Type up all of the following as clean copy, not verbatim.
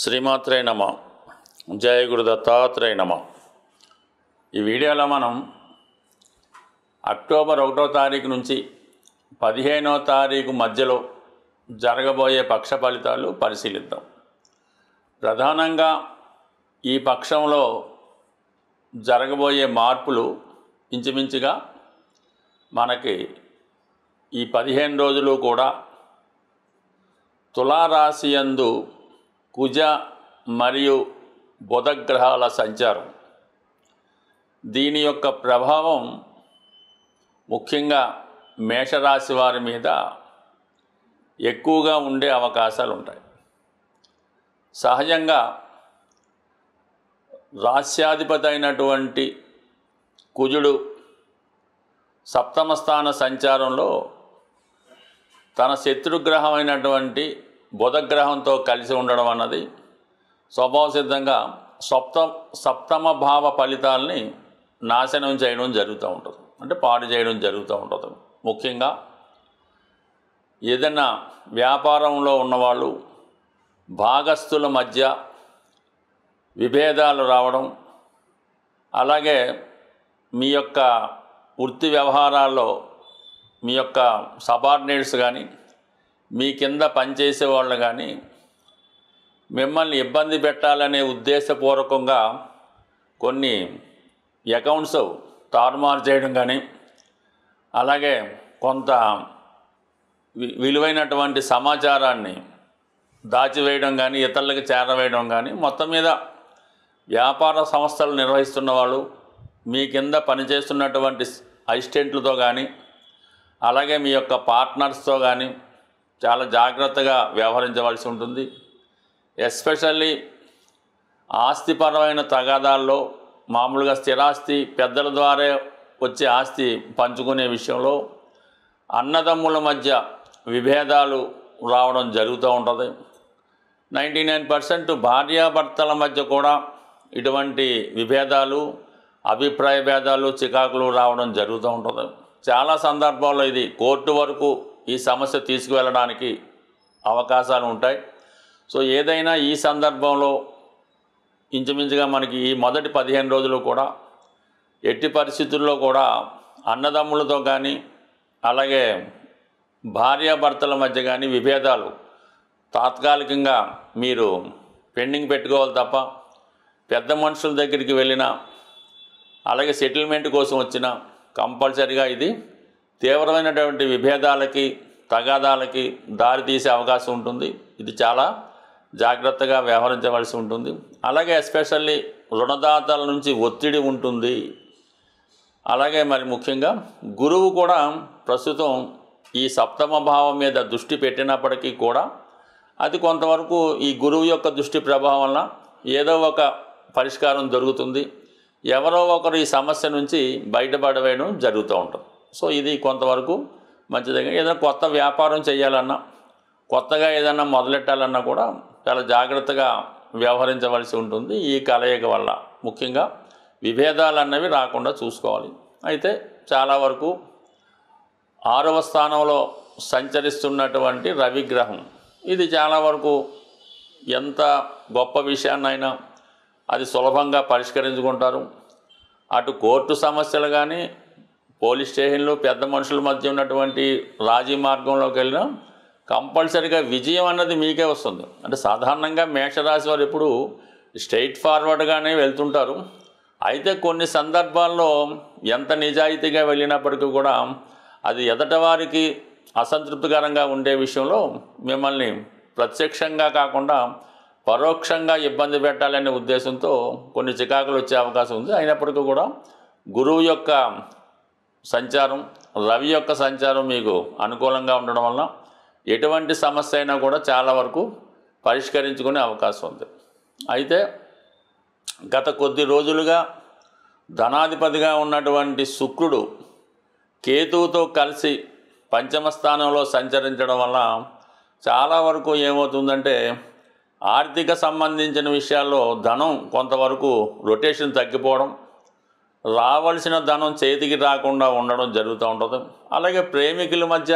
శ్రీమాత్రే నమ. జయ గురు దత్తాత్రేయ నమ. ఈ వీడియోలో మనం అక్టోబర్ 1వ తారీఖు నుంచి 15వ తారీఖు మధ్యలో జరగబోయే పక్ష ఫలితాలు పరిశీలిద్దాం. ప్రధానంగా ఈ పక్షంలో జరగబోయే మార్పులు ఇంచుమించుగా మనకి ఈ 15 రోజులు కూడా తులారాశి యందు కుజ మరియు బుధ గ్రహాల సంచారం, దీని యొక్క ప్రభావం ముఖ్యంగా మేషరాశి వారి మీద ఎక్కువగా ఉండే అవకాశాలు ఉంటాయి. సహజంగా రాశ్యాధిపతి అయినటువంటి కుజుడు సప్తమ స్థాన సంచారంలో తన శత్రుగ్రహం అయినటువంటి బుధగ్రహంతో కలిసి ఉండడం అన్నది స్వభావసిద్ధంగా సప్తమ భావ ఫలితాలని నాశనం చేయడం జరుగుతూ ఉంటుంది, అంటే పాడు చేయడం జరుగుతూ ఉంటుంది. ముఖ్యంగా ఏదైనా వ్యాపారంలో ఉన్నవాళ్ళు భాగస్థుల మధ్య విభేదాలు రావడం, అలాగే మీ యొక్క వృత్తి వ్యవహారాల్లో మీ యొక్క సబార్డినేట్స్ కానీ మీ కింద పనిచేసే వాళ్ళు కానీ మిమ్మల్ని ఇబ్బంది పెట్టాలనే ఉద్దేశపూర్వకంగా కొన్ని అకౌంట్స్ తారుమారు చేయడం కానీ, అలాగే కొంత విలువైనటువంటి సమాచారాన్ని దాచివేయడం కానీ, ఇతరులకు చేరవేయడం కానీ, మొత్తం మీద వ్యాపార సంస్థలు నిర్వహిస్తున్న వాళ్ళు మీ కింద పనిచేస్తున్నటువంటి అసిస్టెంట్లతో కానీ, అలాగే మీ యొక్క పార్ట్నర్స్తో కానీ చాలా జాగ్రత్తగా వ్యవహరించవలసి ఉంటుంది. ఎస్పెషల్లీ ఆస్తిపరమైన తగాదాల్లో, మామూలుగా స్థిరాస్తి పెద్దల ద్వారా వచ్చే ఆస్తి పంచుకునే విషయంలో అన్నదమ్ముల మధ్య విభేదాలు రావడం జరుగుతూ ఉంటుంది. 99% భార్యాభర్తల మధ్య కూడా ఇటువంటి విభేదాలు, అభిప్రాయ భేదాలు, చికాకులు రావడం జరుగుతూ ఉంటుంది. చాలా సందర్భాల్లో ఇది కోర్టు వరకు ఈ సమస్య తీసుకువెళ్ళడానికి అవకాశాలు ఉంటాయి. సో ఏదైనా ఈ సందర్భంలో ఇంచుమించుగా మనకి ఈ మొదటి 15 రోజులు కూడా ఎట్టి పరిస్థితుల్లో కూడా అన్నదమ్ములతో కానీ, అలాగే భార్యాభర్తల మధ్య కానీ విభేదాలు తాత్కాలికంగా మీరు పెండింగ్ పెట్టుకోవాలి తప్ప, పెద్ద మనుషుల దగ్గరికి వెళ్ళినా, అలాగే సెటిల్మెంట్ కోసం వచ్చినా కంపల్సరిగా ఇది తీవ్రమైనటువంటి విభేదాలకి, తగాదాలకి దారితీసే అవకాశం ఉంటుంది. ఇది చాలా జాగ్రత్తగా వ్యవహరించవలసి ఉంటుంది. అలాగే ఎస్పెషల్లీ రుణదాతల నుంచి ఒత్తిడి ఉంటుంది. అలాగే మరి ముఖ్యంగా గురువు కూడా ప్రస్తుతం ఈ సప్తమ భావం మీద దృష్టి పెట్టినప్పటికీ కూడా అది కొంతవరకు ఈ గురువు యొక్క దృష్టి ప్రభావం వల్ల ఏదో ఒక పరిష్కారం దొరుకుతుంది. ఎవరో ఒకరు ఈ సమస్య నుంచి బయటపడవేయడం జరుగుతూ ఉంటుంది. సో ఇది కొంతవరకు మంచిదిగా. ఏదైనా కొత్త వ్యాపారం చేయాలన్నా, కొత్తగా ఏదైనా మొదలెట్టాలన్నా కూడా చాలా జాగ్రత్తగా వ్యవహరించవలసి ఉంటుంది. ఈ కలయిక వల్ల ముఖ్యంగా విభేదాలు అన్నవి రాకుండా చూసుకోవాలి. అయితే చాలా వరకు 6వ స్థానంలో సంచరిస్తున్నటువంటి రవిగ్రహం, ఇది చాలా వరకు ఎంత గొప్ప విషయాన్నైనా అది సులభంగా పరిష్కరించుకుంటారు. అటు కోర్టు సమస్యలు కానీ, పోలీస్ స్టేషన్లు, పెద్ద మనుషుల మధ్య ఉన్నటువంటి రాజీ మార్గంలోకి వెళ్ళినా కంపల్సరీగా విజయం అన్నది మీకే వస్తుంది. అంటే సాధారణంగా మేషరాశి వారు ఎప్పుడు స్ట్రైట్ ఫార్వర్డ్గానే వెళ్తుంటారు. అయితే కొన్ని సందర్భాల్లో ఎంత నిజాయితీగా వెళ్ళినప్పటికీ కూడా అది ఎదటి వారికి అసంతృప్తికరంగా ఉండే విషయంలో మిమ్మల్ని ప్రత్యక్షంగా కాకుండా పరోక్షంగా ఇబ్బంది పెట్టాలనే ఉద్దేశంతో కొన్ని చికాకులు వచ్చే అవకాశం ఉంది. అయినప్పటికీ కూడా గురువు యొక్క సంచారం, రవి యొక్క సంచారం మీకు అనుకూలంగా ఉండడం వలన ఎటువంటి సమస్య అయినా కూడా చాలా వరకు పరిష్కరించుకునే అవకాశం ఉంది. అయితే గత కొద్ది రోజులుగా ధనాధిపతిగా ఉన్నటువంటి శుక్రుడు కేతువుతో కలిసి పంచమ స్థానంలో సంచరించడం వల్ల చాలా వరకు ఏమవుతుందంటే ఆర్థిక సంబంధించిన విషయాల్లో ధనం కొంతవరకు రొటేషన్ తగ్గిపోవడం, రావాల్సిన ధనం చేతికి రాకుండా ఉండడం జరుగుతూ ఉంటుంది. అలాగే ప్రేమికుల మధ్య,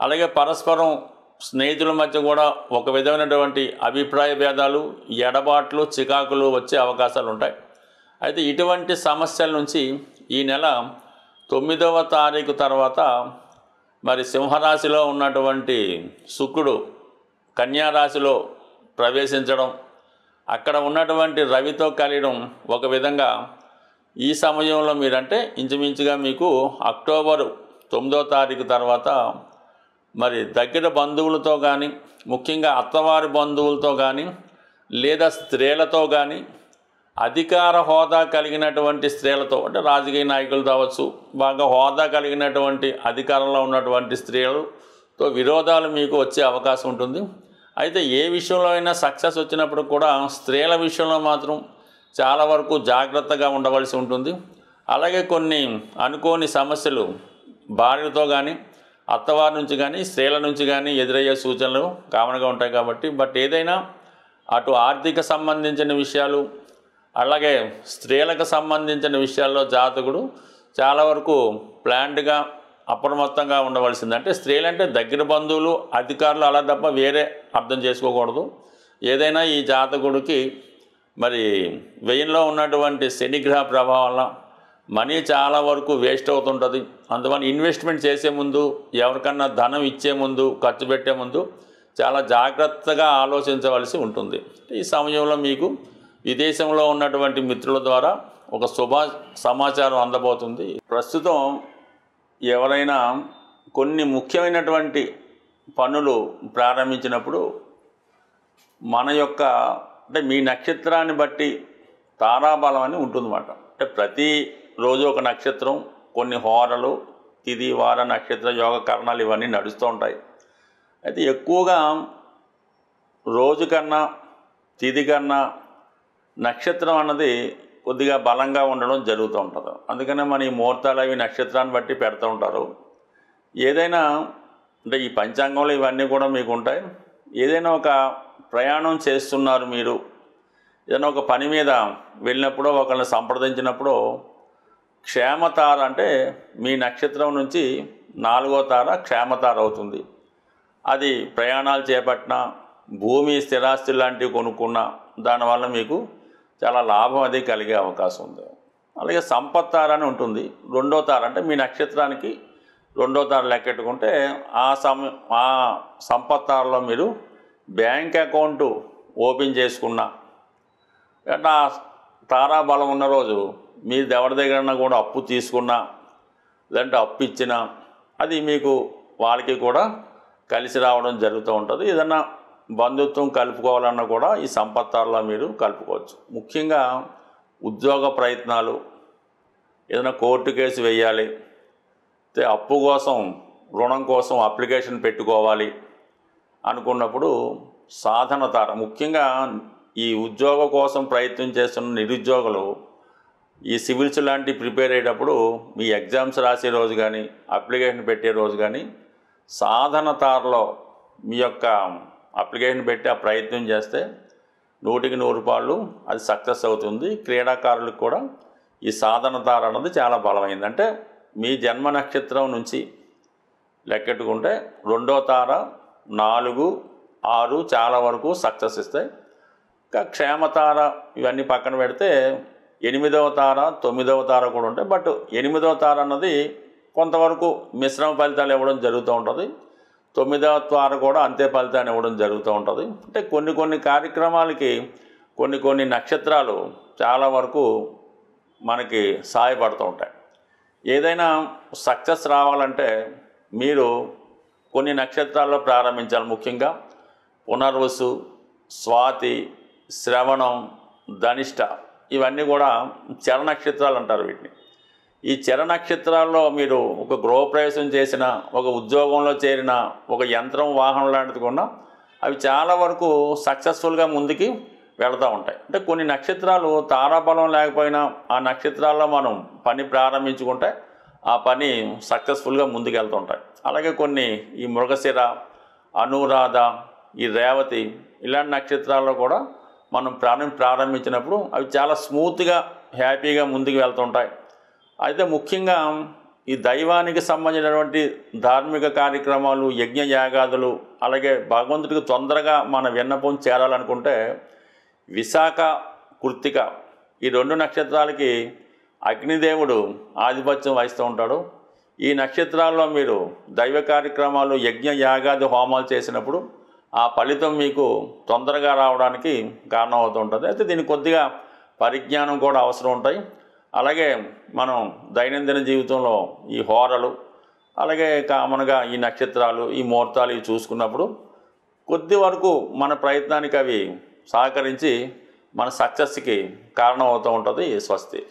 అలాగే పరస్పరం స్నేహితుల మధ్య కూడా ఒక విధమైనటువంటి అభిప్రాయ భేదాలు, ఎడబాట్లు, చికాకులు వచ్చే అవకాశాలు ఉంటాయి. అయితే ఇటువంటి సమస్యల నుంచి ఈ నెల 9వ తారీఖు తర్వాత మరి సింహరాశిలో ఉన్నటువంటి శుక్రుడు కన్యా రాశిలో ప్రవేశించడం, అక్కడ ఉన్నటువంటి రవితో కలియడం ఒక విధంగా ఈ సమయంలో మీరంటే ఇంచుమించుగా మీకు అక్టోబరు 9వ తారీఖు తర్వాత మరి దగ్గర బంధువులతో కానీ, ముఖ్యంగా అత్తవారి బంధువులతో కానీ, లేదా స్త్రీలతో కానీ, అధికార హోదా కలిగినటువంటి స్త్రీలతో అంటే రాజకీయ నాయకులు కావచ్చు, బాగా హోదా కలిగినటువంటి అధికారంలో ఉన్నటువంటి స్త్రీలతో విరోధాలు మీకు వచ్చే అవకాశం ఉంటుంది. అయితే ఏ విషయంలో అయినా సక్సెస్ వచ్చినప్పుడు కూడా స్త్రీల విషయంలో మాత్రం చాలా వరకు జాగ్రత్తగా ఉండవలసి ఉంటుంది. అలాగే కొన్ని అనుకోని సమస్యలు భార్యతో కానీ, అత్తవారి నుంచి కానీ, స్త్రీల నుంచి కానీ ఎదురయ్యే సూచనలు కామన్గా ఉంటాయి కాబట్టి, బట్ ఏదైనా అటు ఆర్థిక సంబంధించిన విషయాలు, అలాగే స్త్రీలకు సంబంధించిన విషయాల్లో జాతకుడు చాలా వరకు ప్లాన్డ్గా అప్రమత్తంగా ఉండవలసింది. అంటే స్త్రీలంటే దగ్గర బంధువులు, అధికారులు అలా తప్ప వేరే అర్థం చేసుకోకూడదు. ఏదైనా ఈ జాతకుడికి మరి వ్యయంలో ఉన్నటువంటి శనిగ్రహ ప్రభావం వల్ల మనీ చాలా వరకు వేస్ట్ అవుతుంటుంది. అందువల్ల ఇన్వెస్ట్మెంట్ చేసే ముందు, ఎవరికన్నా ధనం ఇచ్చే ముందు, ఖర్చు పెట్టే ముందు చాలా జాగ్రత్తగా ఆలోచించవలసి ఉంటుంది. ఈ సమయంలో మీకు విదేశంలో ఉన్నటువంటి మిత్రుల ద్వారా ఒక శుభ సమాచారం అందబోతుంది. ప్రస్తుతం ఎవరైనా కొన్ని ముఖ్యమైనటువంటి పనులు ప్రారంభించినప్పుడు మన యొక్క అంటే మీ నక్షత్రాన్ని బట్టి తారాబలం అని ఉంటుందన్నమాట. అంటే ప్రతిరోజు ఒక నక్షత్రం, కొన్ని హోరలు, తిథి, వార, నక్షత్ర, యోగ కరణాలు ఇవన్నీ నడుస్తూ ఉంటాయి. అయితే ఎక్కువగా రోజు కన్నా, తిథి కన్నా నక్షత్రం అన్నది కొద్దిగా బలంగా ఉండడం జరుగుతూ ఉంటుంది. అందుకనే మన ఈ ముహూర్తాలు అవి నక్షత్రాన్ని బట్టి పెడుతూ ఉంటారు. ఏదైనా అంటే ఈ పంచాంగంలో ఇవన్నీ కూడా మీకు ఉంటాయి. ఏదైనా ఒక ప్రయాణం చేస్తున్నారు మీరు, ఏదైనా ఒక పని మీద వెళ్ళినప్పుడు, ఒకరిని సంప్రదించినప్పుడు క్షేమతార అంటే మీ నక్షత్రం నుంచి 4వ తార క్షేమతార అవుతుంది. అది ప్రయాణాలు చేపట్టిన, భూమి స్థిరాస్తి లాంటివి కొనుక్కున్న దానివల్ల మీకు చాలా లాభం అది కలిగే అవకాశం ఉంది. అలాగే సంపత్తార అని ఉంటుంది. 2వ తార అంటే మీ నక్షత్రానికి 2వ తార లెక్కెట్టుకుంటే ఆ సంపత్తారలో మీరు బ్యాంక్ అకౌంటు ఓపెన్ చేసుకున్న అంటే ఆ తారాబలం ఉన్న రోజు మీరు ఎవరి దగ్గర కూడా అప్పు తీసుకున్నా, లేదంటే అప్పు ఇచ్చినా అది మీకు వాళ్ళకి కూడా కలిసి రావడం జరుగుతూ ఉంటుంది. ఏదన్నా బంధుత్వం కలుపుకోవాలన్నా కూడా ఈ సంపత్తారలో మీరు కలుపుకోవచ్చు. ముఖ్యంగా ఉద్యోగ ప్రయత్నాలు, ఏదైనా కోర్టు కేసు వేయాలి, అప్పు కోసం, రుణం కోసం అప్లికేషన్ పెట్టుకోవాలి అనుకున్నప్పుడు సాధన తార, ముఖ్యంగా ఈ ఉద్యోగ కోసం ప్రయత్నం చేస్తున్న నిరుద్యోగులు ఈ సివిల్స్ లాంటి ప్రిపేర్ అయ్యేటప్పుడు మీ ఎగ్జామ్స్ రాసే రోజు కానీ, అప్లికేషన్ పెట్టే రోజు కానీ సాధన తారలో మీ యొక్క అప్లికేషన్ పెట్టి ఆ ప్రయత్నం చేస్తే 100కి 100 అది సక్సెస్ అవుతుంది. క్రీడాకారులకు కూడా ఈ సాధన తార అన్నది చాలా బలమైంది. అంటే మీ జన్మ నక్షత్రం నుంచి లెక్కెట్టుకుంటే 2వ తార, 4, 6 చాలా వరకు సక్సెస్ ఇస్తాయి. ఇంకా క్షేమతార ఇవన్నీ పక్కన పెడితే 8వ తార, 9వ తార కూడా ఉంటాయి. బట్ 8వ తార అన్నది కొంతవరకు మిశ్రమ ఫలితాలు ఇవ్వడం జరుగుతూ ఉంటుంది. 9వ తార కూడా అంతే ఫలితాన్ని ఇవ్వడం జరుగుతూ ఉంటుంది. అంటే కొన్ని కార్యక్రమాలకి కొన్ని నక్షత్రాలు చాలా వరకు మనకి సహాయపడుతూ ఉంటాయి. ఏదైనా సక్సెస్ రావాలంటే మీరు కొన్ని నక్షత్రాల్లో ప్రారంభించాలి. ముఖ్యంగా పునర్వసు, స్వాతి, శ్రవణం, ధనిష్ట ఇవన్నీ కూడా చర నక్షత్రాలు అంటారు వీటిని. ఈ చర నక్షత్రాల్లో మీరు ఒక గృహప్రవేశం చేసిన, ఒక ఉద్యోగంలో చేరిన, ఒక యంత్రం, వాహనం లాంటిది కొన్నా అవి చాలా వరకు సక్సెస్ఫుల్గా ముందుకి వెళతూ ఉంటాయి. అంటే కొన్ని నక్షత్రాలు తారాబలం లేకపోయినా ఆ నక్షత్రాల్లో మనం పని ప్రారంభించుకుంటే ఆ పని సక్సెస్ఫుల్గా ముందుకు వెళ్తుంటాయి. అలాగే కొన్ని ఈ మృగశిర, అనురాధ, ఈ రేవతి ఇలాంటి నక్షత్రాల్లో కూడా మనం ప్రారంభించినప్పుడు అవి చాలా స్మూత్గా, హ్యాపీగా ముందుకు వెళ్తుంటాయి. అయితే ముఖ్యంగా ఈ దైవానికి సంబంధించినటువంటి ధార్మిక కార్యక్రమాలు, యజ్ఞ యాగాదులు, అలాగే భగవంతుడికి తొందరగా మన విన్నపం చేరాలనుకుంటే విశాఖ, కృత్తిక ఈ 2 నక్షత్రాలకి అగ్నిదేవుడు ఆధిపత్యం వహిస్తూ ఉంటాడు. ఈ నక్షత్రాల్లో మీరు దైవ కార్యక్రమాలు, యజ్ఞ యాగాది హోమాలు చేసినప్పుడు ఆ ఫలితం మీకు తొందరగా రావడానికి కారణం అవుతూ ఉంటుంది. అయితే దీనికి కొద్దిగా పరిజ్ఞానం కూడా అవసరం ఉంటాయి. అలాగే మనం దైనందిన జీవితంలో ఈ హోరలు, అలాగే కామన్గా ఈ నక్షత్రాలు, ఈ ముహూర్తాలు ఇవి చూసుకున్నప్పుడు కొద్ది వరకు మన ప్రయత్నానికి అవి సహకరించి మన సక్సెస్కి కారణం అవుతూ ఉంటుంది. స్వస్తి.